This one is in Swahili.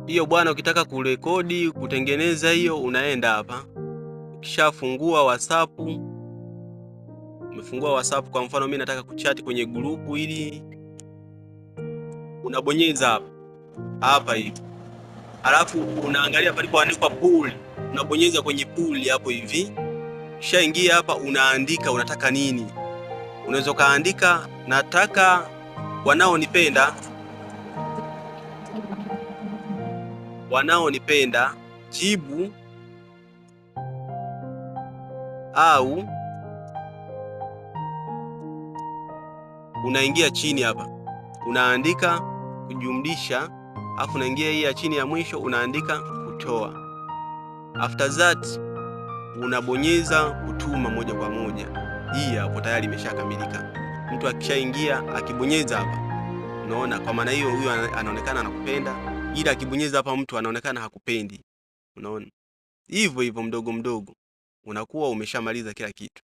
Hiyo bwana, ukitaka kurekodi kutengeneza hiyo, unaenda hapa, ukishafungua WhatsApp, umefungua WhatsApp, kwa mfano mimi nataka kuchati kwenye grupu hili, unabonyeza hapa hivi, alafu unaangalia palipoandikwa pool, unabonyeza kwenye pool hapo hivi. Ukishaingia hapa, unaandika unataka nini. Unaweza kaandika nataka wanaonipenda jibu, au unaingia chini hapa unaandika kujumlisha, afu unaingia hii ya chini ya mwisho unaandika kutoa. After that unabonyeza kutuma moja kwa moja. Hii hapo tayari imeshakamilika. Mtu akishaingia akibonyeza hapa, unaona, kwa maana hiyo huyu anaonekana anakupenda, ila akibonyeza hapa mtu anaonekana hakupendi. Unaona, hivyo hivyo mdogo mdogo unakuwa umeshamaliza kila kitu.